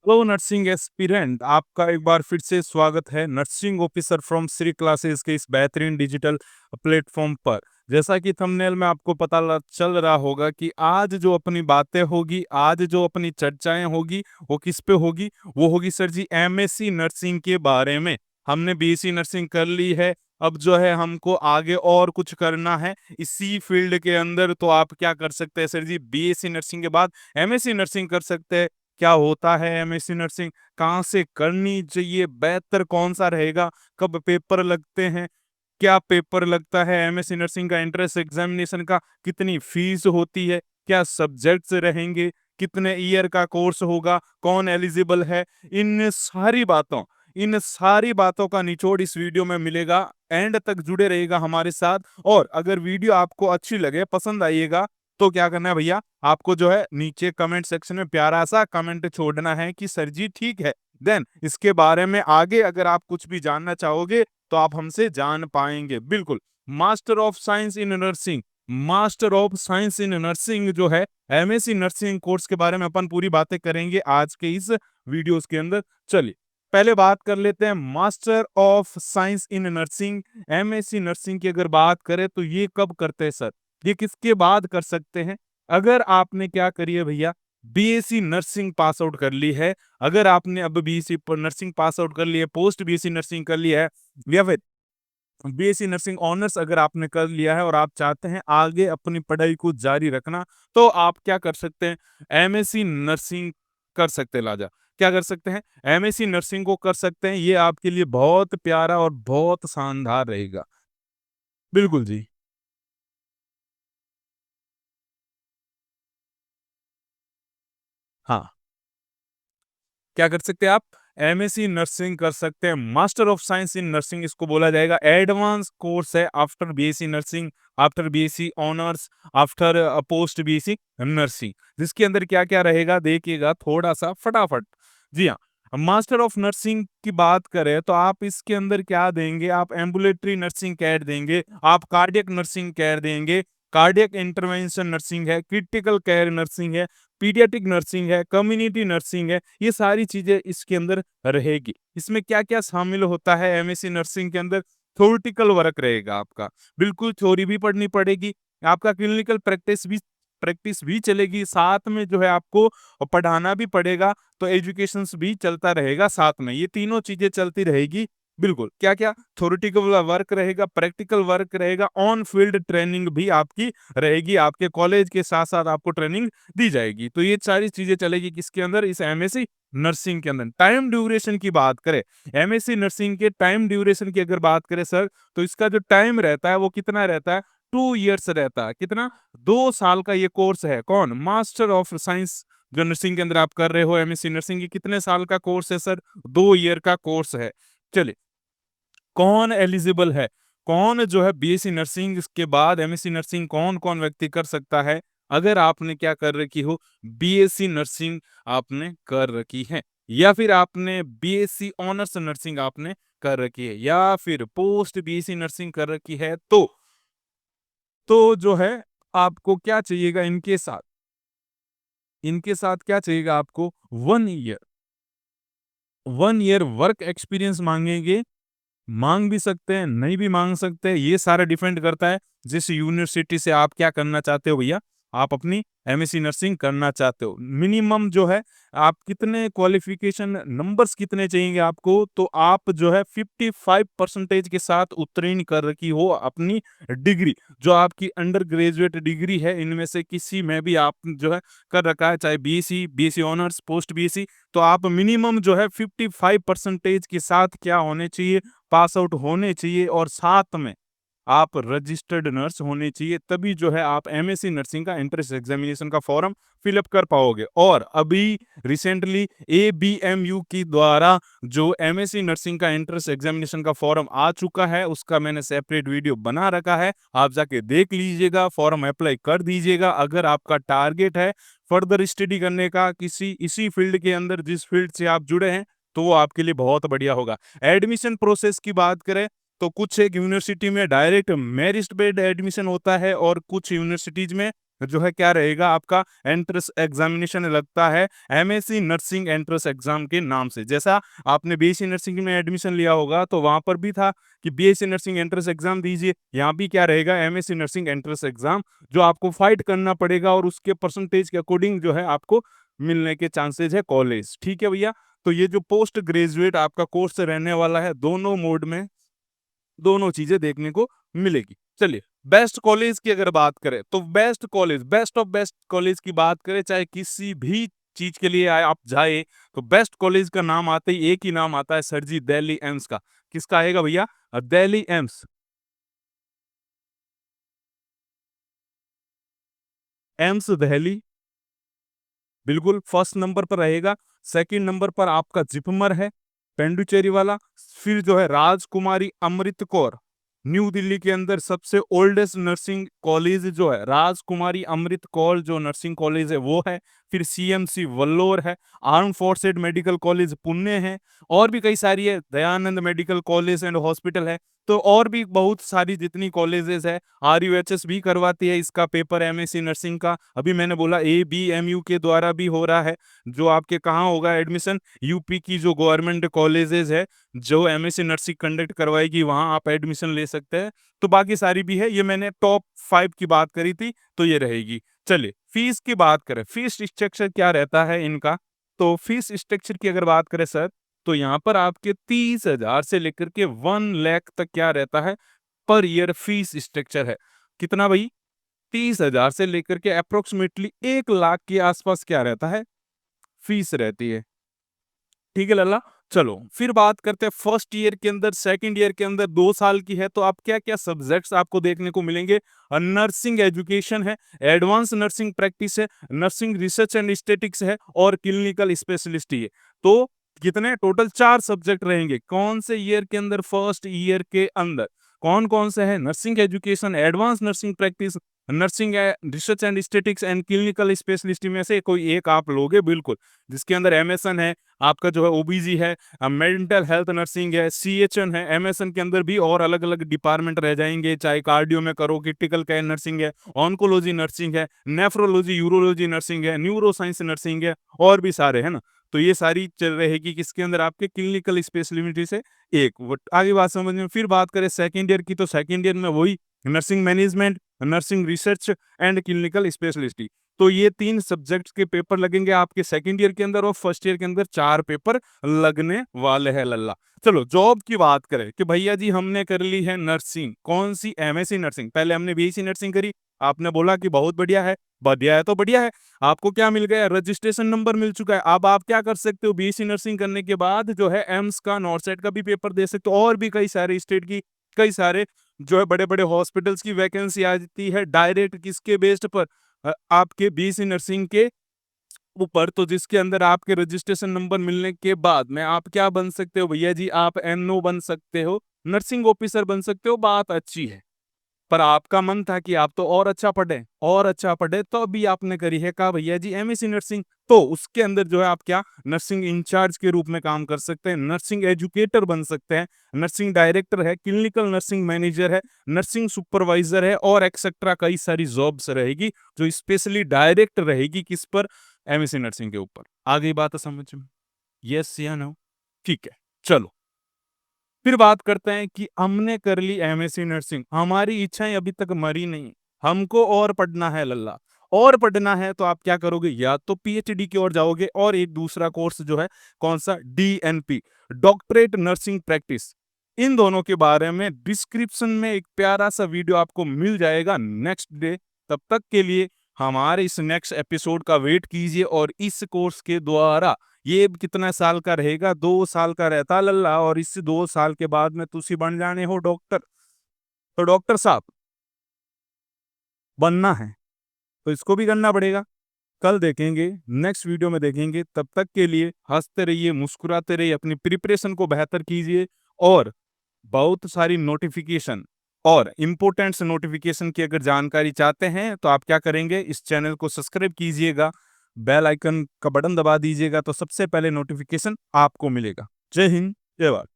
Hello nursing aspirant, आपका एक बार फिर से स्वागत है nursing officer from Shri classes के इस बेहतरीन डिजिटल प्लेटफॉर्म पर। जैसा कि थंबनेल में आपको चल रहा होगा कि आज जो अपनी बातें होगी, आज जो अपनी चर्चाएं होगी, वो किस पे होगी? वो होगी सर जी एमएससी नर्सिंग के बारे में। हमने बीएससी नर्सिंग कर ली है, अब जो है हमको आगे और कुछ करना है इसी फील्ड के अंदर। तो आप क्या कर सकते हैं सर जी? बीएससी नर्सिंग के बाद एमएससी नर्सिंग कर सकते हैं। क्या होता है एमएससी नर्सिंग? कहाँ से करनी चाहिए? बेहतर कौन-सा रहेगा? कब पेपर लगते हैं? क्या पेपर लगता है एमएससी नर्सिंग का? एंट्रेंस एग्जामिनेशन का कितनी फीस होती है? क्या सब्जेक्ट्स रहेंगे? कितने ईयर का कोर्स होगा? कौन एलिजिबल है? इन सारी बातों का निचोड़ इस वीडियो में मिलेगा। एंड तक जुड़े रहिएगा हमारे साथ। और अगर वीडियो आपको अच्छी लगे, पसंद आइएगा, तो क्या करना है भैया? आपको जो है नीचे कमेंट सेक्शन में प्यारा सा कमेंट छोड़ना है कि सर जी ठीक है। देन इसके बारे में आगे अगर आप कुछ भी जानना चाहोगे तो आप हमसे जान पाएंगे। बिल्कुल। Master of science in nursing, master of science in nursing जो है एमएससी नर्सिंग कोर्स के बारे में अपन पूरी बातें करेंगे आज के इस वीडियोस के अंदर। चलिए पहले बात कर लेते हैं master of science in nursing. MSc nursing की अगर बात करें तो ये कब करते हैं सर? ये किसके बाद कर सकते हैं? अगर आपने क्या करी है भैया, बीएससी नर्सिंग पास आउट कर ली है, अगर आपने अब बीएससी नर्सिंग पास आउट कर ली है, पोस्ट बीएससी नर्सिंग कर लिया है, या फिर बीएससी नर्सिंग ऑनर्स अगर आपने कर लिया है और आप चाहते हैं आगे अपनी पढ़ाई को जारी रखना, तो आप क्या कर सकते हैं? एमएससी नर्सिंग कर सकते हैं। लाजा क्या कर सकते हैं? एमएससी नर्सिंग को कर सकते हैं। ये आपके लिए बहुत प्यारा और बहुत शानदार रहेगा। बिल्कुल जी। हाँ, क्या कर सकते हैं आप? एमएससी नर्सिंग कर सकते हैं। Master of science in nursing इसको बोला जाएगा। एडवांस कोर्स है after BSc nursing, after BSc honours, after post BSc nursing. जिसके अंदर क्या-क्या रहेगा देखिएगा थोड़ा-सा फटाफट। जी हाँ, मास्टर ऑफ नर्सिंग की बात करें तो आप इसके अंदर क्या देंगे? आप एम्बुलेटरी नर्सिंग कैड देंगे, आप कार्डियक नर्सिंग केयर देंगे, कार्डियक इंटरवेंशन नर्सिंग है, क्रिटिकल केयर नर्सिंग है, पीडियाट्रिक नर्सिंग है, कम्युनिटी नर्सिंग है, ये सारी चीज़ें इसके अंदर रहेगी। इसमें क्या-क्या शामिल होता है एमएससी नर्सिंग के अंदर? थ्योरेटिकल वर्क रहेगा आपका, बिल्कुल थ्योरी भी पढ़नी पड़ेगी, आपका क्लिनिकल प्रैक्टिस भी चलेगी, साथ में जो है आपको पढ़ाना भी पड़ेगा, तो एजुकेशंस भी चलता रहेगा साथ में, ये तीनों चीज़ें चलती रहेगी। बिल्कुल, क्या-क्या? थ्योरेटिकल वर्क रहेगा, प्रैक्टिकल वर्क रहेगा, ऑन फील्ड ट्रेनिंग भी आपकी रहेगी, आपके कॉलेज के साथ-साथ आपको ट्रेनिंग दी जाएगी। तो ये सारी चीज़ें चलेगी किसके अंदर? इस एमएससी नर्सिंग के अंदर। टाइम ड्यूरेशन की बात करें, एमएससी नर्सिंग के टाइम ड्यूरेशन की अगर बात करें सर, तो इसका जो टाइम रहता है वो कितना रहता है? 2 इयर्स रहता है। कितना? 2 साल का ये कोर्स है। कौन? मास्टर ऑफ साइंस जो नर्सिंग के अंदर आप कर रहे हो एमएससी नर्सिंग, ये कितने साल का कोर्स है सर? 2 ईयर का कोर्स है। चलिए, कौन एलिजिबल है? कौन जो है बीएससी नर्सिंग के बाद एमएससी नर्सिंग कौन-कौन व्यक्ति कर सकता है? अगर आपने क्या कर रखी हो? बीएससी नर्सिंग आपने कर रखी है, या फिर आपने बीएससी ऑनर्स नर्सिंग आपने कर रखी है, या फिर पोस्ट बीएससी नर्सिंग कर रखी है, तो जो है आपको क्या चाहिएगा इनके साथ? इनके साथ क्या चाहिएगा आपको? 1 ईयर, 1 ईयर वर्क एक्सपीरियंस माँगेंगे। माँग भी सकते हैं, नहीं भी माँग सकते, ये सारा डिपेंड करता है जिस यूनिवर्सिटी से आप क्या करना चाहते हो भैया, आप अपनी एमएससी नर्सिंग करना चाहते हो। मिनिमम जो है आप कितने क्वालिफ़िकेशन नंबर्स कितने चाहिएंगे आपको, तो आप जो है 55% के साथ उत्तीर्ण कर रखी हो अपनी डिग्री, जो आपकी अंडर ग्रेजुएट डिग्री है, इनमें से किसी में भी आप जो है कर रखा है, चाहे BSc, BSc honours, post BSc, तो आप मिनिमम जो है 55% के साथ क्या होने चाहिए? पास आउट होने चाहिए, और साथ में आप रजिस्टर्ड नर्स होने चाहिए, तभी जो है आप एमएससी नर्सिंग का एंट्रेंस एग्जामिनेशन का फॉर्म फिलअप कर पाओगे। और अभी रिसेंटली एबीएमयू की द्वारा जो एमएससी नर्सिंग का एंट्रेंस एग्जामिनेशन का फॉर्म आ चुका है, उसका मैंने सेपरेट वीडियो बना रखा है, आप जाके देख लीजिएगा, फॉर्म अप्लाई कर दीजिएगा। अगर आपका टारगेट है फर्दर स्टडी करने का किसी इसी फील्ड के अंदर, जिस फील्ड से आप जुड़े हैं, तो वो आपके लिए बहुत बढ़िया होगा। एडमिशन प्रोसेस की बात करें तो कुछ एक यूनिवर्सिटी में डायरेक्ट मेरिट बेस्ड एडमिशन होता है, और कुछ यूनिवर्सिटीज में जो है क्या रहेगा आपका एंट्रेंस एग्जामिनेशन लगता है एमएससी नर्सिंग एंट्रेंस एग्जाम के नाम से। जैसा आपने बीएससी नर्सिंग में एडमिशन लिया होगा तो वहां पर भी था कि बीएससी नर्सिंग एंट्रेंस एग्जाम दीजिए, यहाँ भी क्या रहेगा एमएससी नर्सिंग एंट्रेंस एग्जाम, जो आपको फाइट करना पड़ेगा और उसके परसेंटेज के अकॉर्डिंग जो है आपको मिलने के चांसेस है कॉलेज। ठीक है भैया, तो ये जो पोस्ट ग्रेजुएट आपका कोर्स रहने वाला है दोनों मोड में दोनों चीजें देखने को मिलेगी। चलिए बेस्ट कॉलेज की अगर बात करें तो best college, best of best college की बात करें, चाहे किसी भी चीज के लिए आप जाए तो बेस्ट कॉलेज का नाम आते ही एक ही नाम आता है सर जी, दिल्ली एम्स का। किसका आएगा भैया? दिल्ली एम्स। एम्स दिल्ली बिल्कुल फर्स्ट नंबर पर रहेगा। सेकंड नंबर पर आपका जिपमर है पेंडुचेरी वाला। फिर जो है राजकुमारी अमृत कौर, न्यू दिल्ली के अंदर सबसे ओल्डेस्ट नर्सिंग कॉलेज जो है राजकुमारी अमृत कौर जो नर्सिंग कॉलेज है वो है। फिर सीएमसी वल्लोर है। Arm forced medical college Pune है। और भी कई सारी है, Dayanand medical college and hospital है। तो और भी बहुत सारी जितनी कॉलेजेस है, आरयूएचएस भी करवाती है इसका पेपर एमएससी नर्सिंग का। अभी मैंने बोला एबीएमयू के द्वारा भी हो रहा है। जो आपके कहाँ होगा एडमिशन? यूपी की जो गवर्नमेंट कॉलेजेस है जो एमएससी नर्सिंग कंडक्ट करवाएगी वहां आप एडमिशन ले सकते हैं। तो बाकी सारी भी है, ये मैंने टॉप 5 की बात करी थी तो ये रहेगी। चलिए फीस की बात करें, फीस स्ट्रक्चर क्या रहता है इनका? तो फीस स्ट्रक्चर की अगर बात करें सर, तो यहाँ पर आपके 30,000 से लेकर के 1 लाख तक क्या रहता है पर ईयर फीस स्ट्रक्चर है। कितना भाई? 30,000 से लेकर के अप्रोक्सीमेटली 1 लाख के आसपास क्या रहता है फीस रहती है। ठीक है लल्ला। चलो फिर बात करते हैं फर्स्ट ईयर के अंदर, सेकंड ईयर के अंदर 2 साल की है तो आप क्या क्या सब्जेक्ट्स आपको देखने को मिलेंगे? नर्सिंग एजुकेशन है, एडवांस नर्सिंग प्रैक्टिस है, नर्सिंग रिसर्च एंड स्टेटिक्स है और क्लिनिकल स्पेशलिस्ट है। तो कितने टोटल 4 सब्जेक्ट रहेंगे कौन से ईयर के अंदर? फर्स्ट ईयर के अंदर कौन कौन से है? Nursing education, advance nursing practice, nursing research and statics and clinical specialist में से कोई एक आप लोगे बिल्कुल, जिसके अंदर एमएसएन है, आपका जो है ओबीजी है, मेंटल हेल्थ नर्सिंग है, सीएचएन है। एमएसएन के अंदर भी और अलग अलग डिपार्टमेंट रह जाएंगे, चाहे कार्डियो में करो, क्रिटिकल केयर नर्सिंग है, ऑन्कोलॉजी नर्सिंग है, नेफ्रोलॉजी यूरोलॉजी नर्सिंग है, न्यूरो साइंस नर्सिंग है और भी सारे है ना। तो ये सारी चल रहेगी किसके अंदर? आपके क्लिनिकल स्पेशलिटी से एक। आगे बात समझ में। फिर बात करें सेकेंड ईयर की, तो सेकेंड ईयर में वही nursing management, nursing research and clinical specialist. तो ये 3 सब्जेक्ट्स के पेपर लगेंगे आपके सेकंड ईयर के अंदर और फर्स्ट ईयर के अंदर 4 पेपर लगने वाले हैं लल्ला। चलो जॉब की बात करें कि भैया जी हमने कर ली है नर्सिंग, कौन सी? MSc nursing. पहले हमने बीएससी नर्सिंग करी, आपने बोला कि बहुत बढ़िया है, बढ़िया है तो बढ़िया है। आपको क्या मिल गया? रजिस्ट्रेशन नंबर मिल चुका है। अब आप क्या कर सकते हो? बीएससी नर्सिंग करने के बाद जो है एम्स का, नॉर्सेट का भी पेपर दे सकते हो और भी कई सारे स्टेट की कई सारे जो है बड़े बड़े हॉस्पिटल्स की वैकेंसी आ जाती है डायरेक्ट किसके बेस्ड पर? आपके बीएससी नर्सिंग के ऊपर। तो जिसके अंदर आपके रजिस्ट्रेशन नंबर मिलने के बाद में आप क्या बन सकते हो भैया जी? आप एनओ बन सकते हो, नर्सिंग ऑफिसर बन सकते हो। बात अच्छी है, पर आपका मन था कि आप तो और अच्छा पढ़े, और अच्छा पढ़े, तो अभी आपने करी है कहा भैया जी एमएससी नर्सिंग। तो उसके अंदर जो है आप क्या नर्सिंग इंचार्ज के रूप में काम कर सकते हैं, नर्सिंग एजुकेटर बन सकते हैं, नर्सिंग डायरेक्टर है, क्लिनिकल नर्सिंग मैनेजर है, नर्सिंग सुपरवाइजर है और एक्सेट्रा कई सारी जॉब्स रहेगी जो स्पेशली डायरेक्ट रहेगी किस पर? एमएससी नर्सिंग के ऊपर। आ गई बात समझ में? यस या नो? ठीक है चलो फिर बात करते हैं कि हमने कर ली एमएससी नर्सिंग, हमारी इच्छाएं अभी तक मरी नहीं, हमको और पढ़ना है लल्ला। और पढ़ना है तो आप क्या करोगे? या तो पीएचडी की ओर जाओगे और एक दूसरा कोर्स जो है कौन सा? DNP, doctorate nursing practice. इन दोनों के बारे में डिस्क्रिप्शन में एक प्यारा सा वीडियो आपको मिल जाएगा नेक्स्ट डे। तब तक के लिए हमारे इस नेक्स्ट एपिसोड का वेट कीजिए और इस कोर्स के द्वारा ये कितना साल का रहेगा? 2 साल का रहता लल्ला, और इस 2 साल के बाद में तुसी बन जाने हो डॉक्टर। तो डॉक्टर साहब बनना है तो इसको भी करना पड़ेगा। कल देखेंगे, नेक्स्ट वीडियो में देखेंगे। तब तक के लिए हंसते रहिए, मुस्कुराते रहिए, अपनी प्रिपरेशन को बेहतर कीजिए और बहुत सारी नोटिफिकेशन और इम्पोर्टेंट्स नोटिफिकेशन की अगर जानकारी चाहते हैं तो आप क्या करेंगे? इस चैनल को सब्सक्राइब कीजिएगा, बेल आइकन का बटन दबा दीजिएगा तो सबसे पहले नोटिफिकेशन आपको मिलेगा। जय हिंद, जय भारत।